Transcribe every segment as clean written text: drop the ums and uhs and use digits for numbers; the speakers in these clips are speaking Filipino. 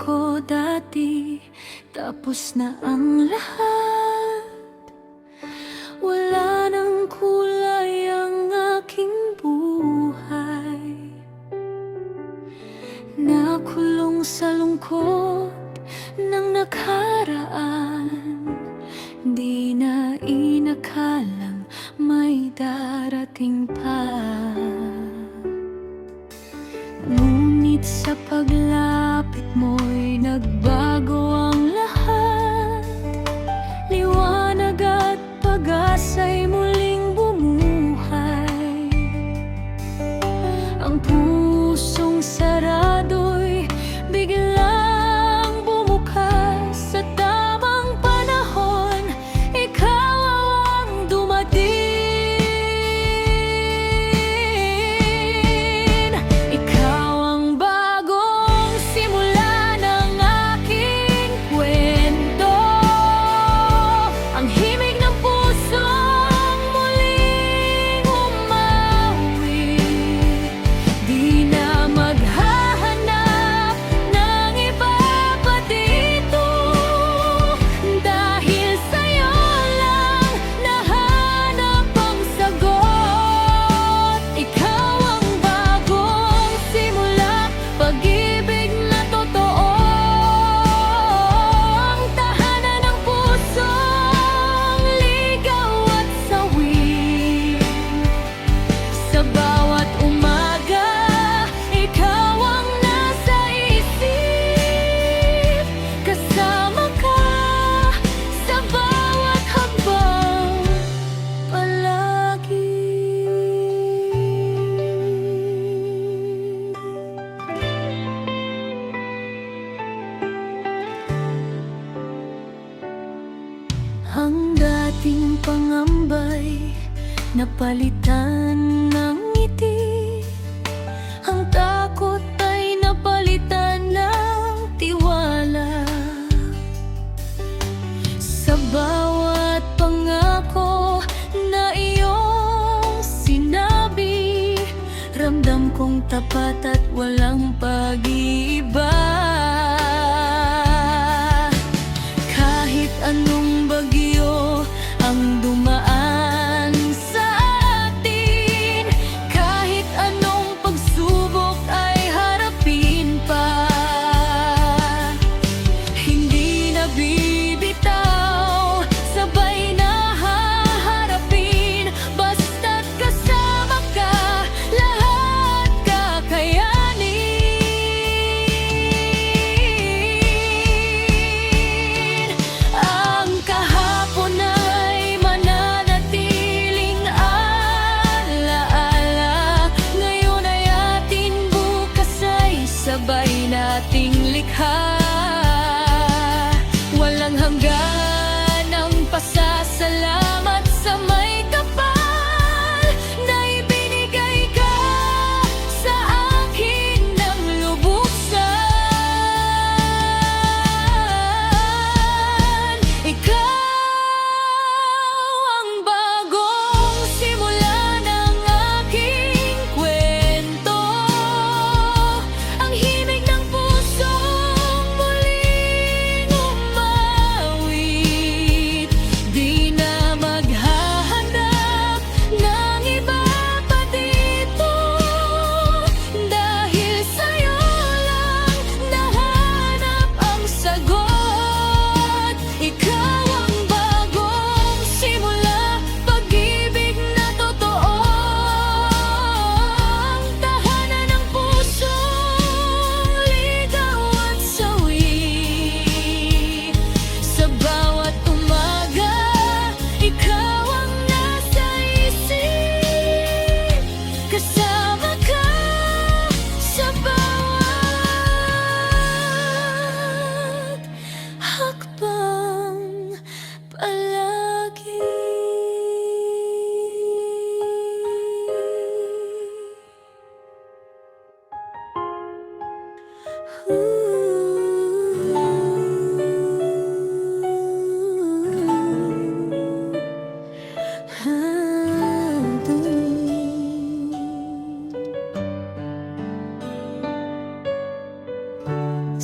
ko dati, tapos na ang lahat. Wala nang kulay ang aking buhay. Nakulong sa lungkot ng nakaraan, di na inakalang may darating pa. Ngunit sa paglapit mo'y nagbago ang lahat. Liwanag at pag-asa'y muling bumuhay. Ang pusong sarado'y biglang bumukas. Sa tamang panahon, ikaw ang dumating. Ikaw ang bagong simula ng aking kwento. Ang himig ng pusong muling umawi. Di na maghahanap ng iba pa dito, dahil sa'yo lang nahanap ang sagot. Ikaw ang bagong simula, pag-ibig na totoo, ang tahanan ng pusong ligaw at sawi. Sa bawat umaga, ikaw ang nasa isip. Kasama ka sa bawat hakbang palagi. Ang dating pangambay napalitan ng ngiti. Ang takot ay napalitan ng tiwala. Sa bawat pangako na iyong sinabi, ramdam kong tapat at walang pag-iiba. Kahit anong bagyo ang dumaan sa atin,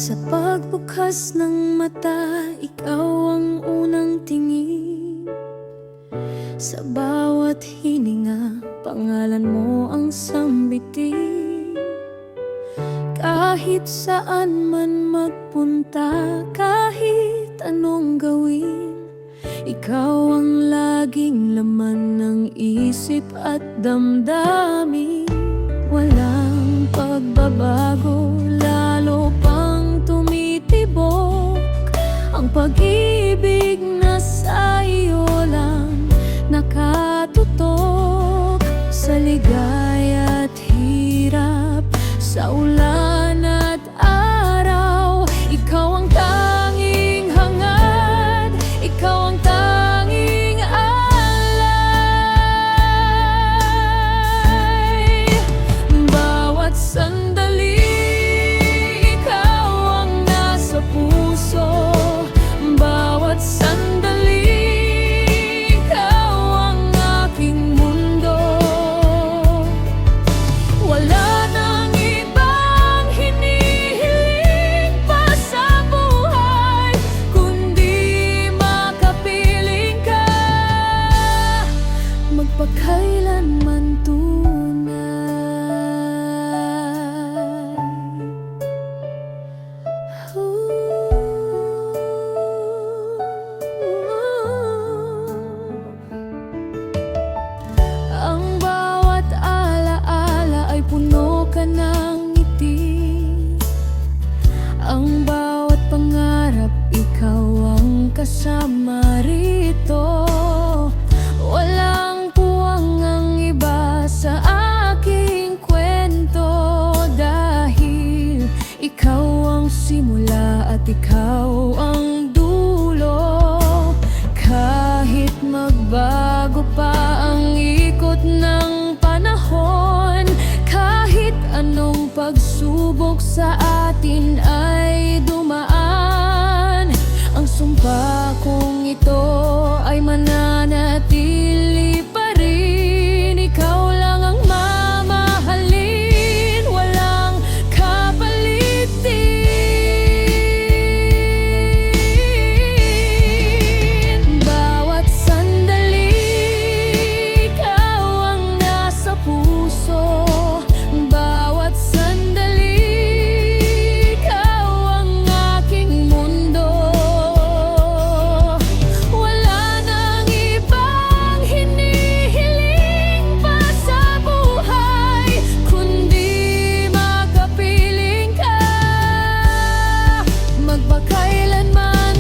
Sa pagbukas ng mata, ikaw ang unang tingin. Sa bawat hininga, pangalan mo ang sambitin. Kahit saan man magpunta, kahit anong gawin, ikaw ang laging laman ng isip at damdamin. Walang pagbabago, lalo pang tumitibok ang pag-ibig na sa iyo lang nakatutok. Sa ligaya at hirap, sa ulan at araw, ikaw ang tanging hangad, ikaw ang tanging alay. Bawat sandali, ikaw ang nasa puso. Bawat sandali, ikaw ang aking mundo. Wala nang ibang hinihiling pa sa buhay, kundi makapiling ka, magpakailanman tunay. Ang bawat alaala ay puno ka ng ngiti. Ang bawat pangarap, ikaw ang kasama rito. Walang puwang ang iba sa aking kwento, dahil ikaw ang simula at ikaw ang dulo. Kahit magbago pa ang ikot ng panahon, kahit anong pagsubok sa atin ay dumaan, ang sumpa kong ito ay mananatili pa rin. Ikaw lang ang mamahalin, walang kapalitin. Bawat sandali, ikaw ang nasa puso. Bawat sandali, ikaw ang aking mundo. Wala nang ibang hinihiling pa sa buhay, kundi makapiling ka, magpakailanman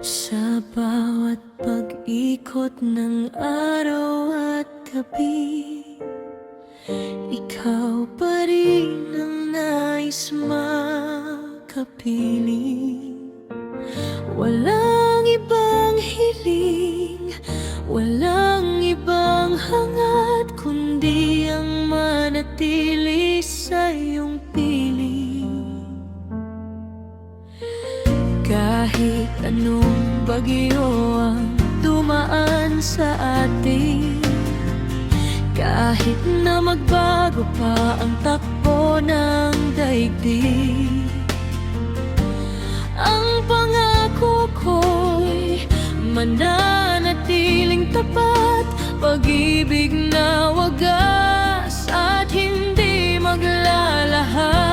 sa bawat pag-ikot ng araw at gabi, ikaw pa rin ang nais makapiling. Walang ibang hiling, walang ibang hangad, kundi ang manatili sa iyong piling. Kahit anong bagyo ang dumaan sa atin, kahit na magbago pa ang takbo ng daigdig, ang pangako ko'y mananatiling tapat. Pag-ibig na wagas at hindi maglalahad,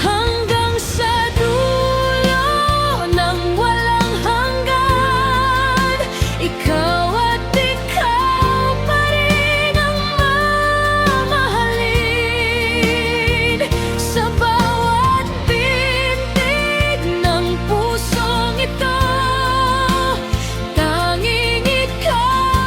hanggang sa dulo ng walang hanggan. Ikaw at ikaw pa rin ang mamahalin. Sa bawat bintig ng pusong ito, tanging ikaw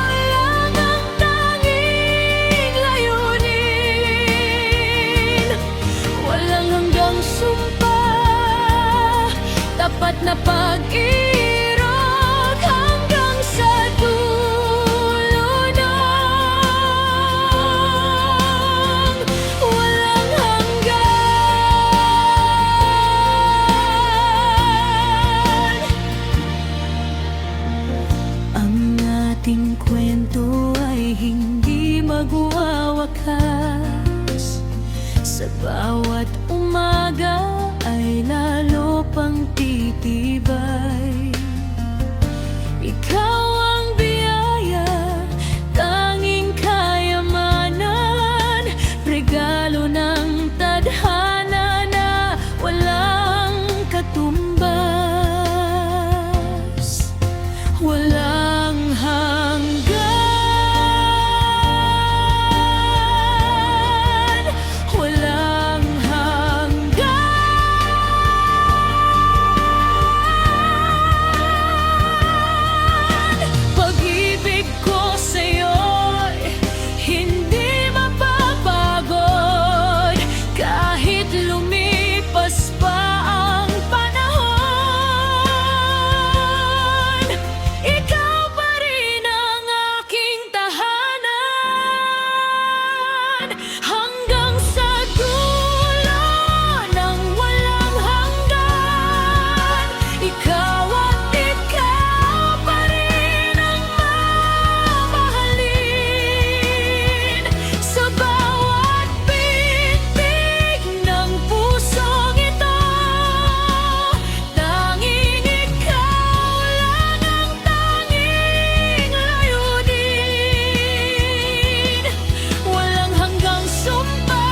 wakas. Sa bawat umaga ay lalo pang titibay. Ikaw ang biyaya, tanging kayamanan, regalo ng tadhana na walang katumbas, walang hanggan, walang hanggan. Pag-ibig ko sa'yo'y hindi mapapagod, kahit lumipas pa ang panahon. Ikaw pa rin ang aking tahanan, hanggang sa dulo ng walang hanggan. Ikaw at ikaw pa rin ang mamahalin. Sa bawat pintig ng pusong ito, tanging ikaw lang ang tanging layunin. Walang hanggang sumpa,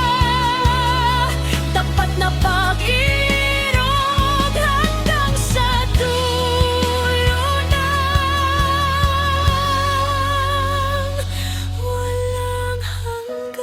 tapat na pag-irog, hanggang sa dulo ng walang hanggan.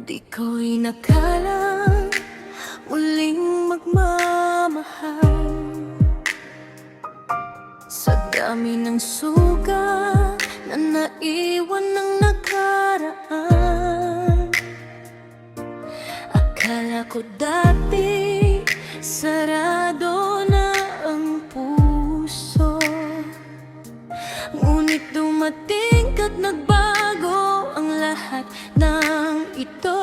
Di ko'y nakalang muling magmamahal. Sa dami ng suga na naiwan ng nakaraan, akala ko dati sarado na ang puso, ngunit dumating ka't nagbago ang lahat ng ito.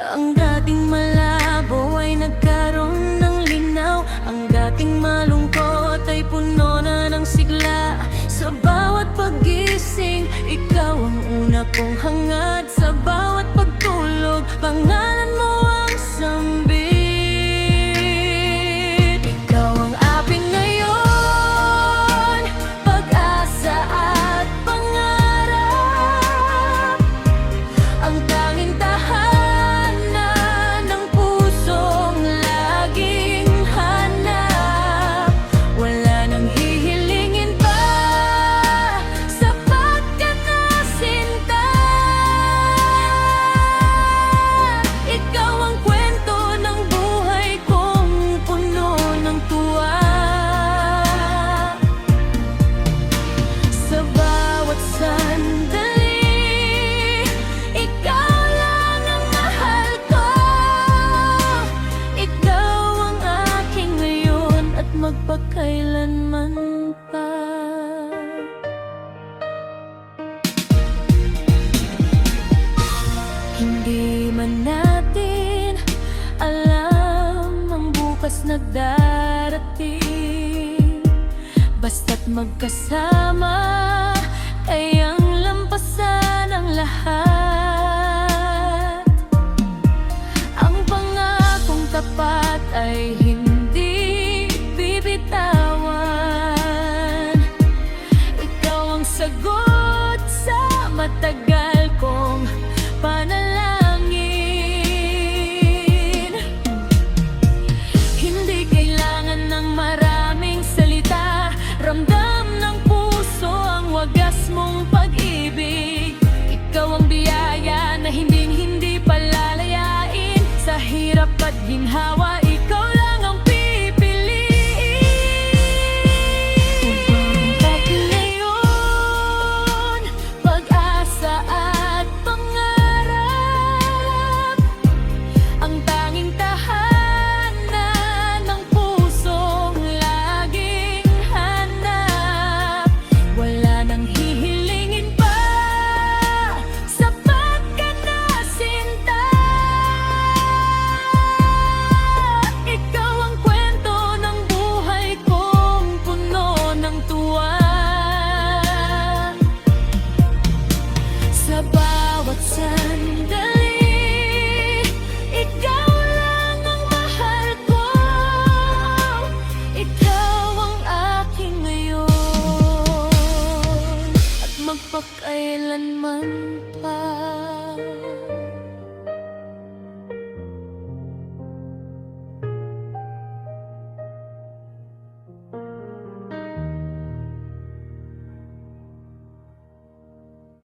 Ang dating malabo ay nagkaroon ng linaw, ang dating malungkot ay puno na ng sigla. Sa bawat paggising, ikaw ang una kong hangad. Sa bawat pagtulog, pangalan mo ang sambit. Ikaw ang aking ngayon, pag-asa at pangarap, ang tanging tahanan ng pusong laging hanap. Wala nang hihilingin pa, sapat ka na sinta. Ikaw ang kwento ng buhay kong puno ng tuwa. Sa bawat sandali, ikaw lang ang mahal ko. Ikaw ang aking ngayon at magpakailanman pa. Hindi man natin alam ang bukas na darating, basta't magkasama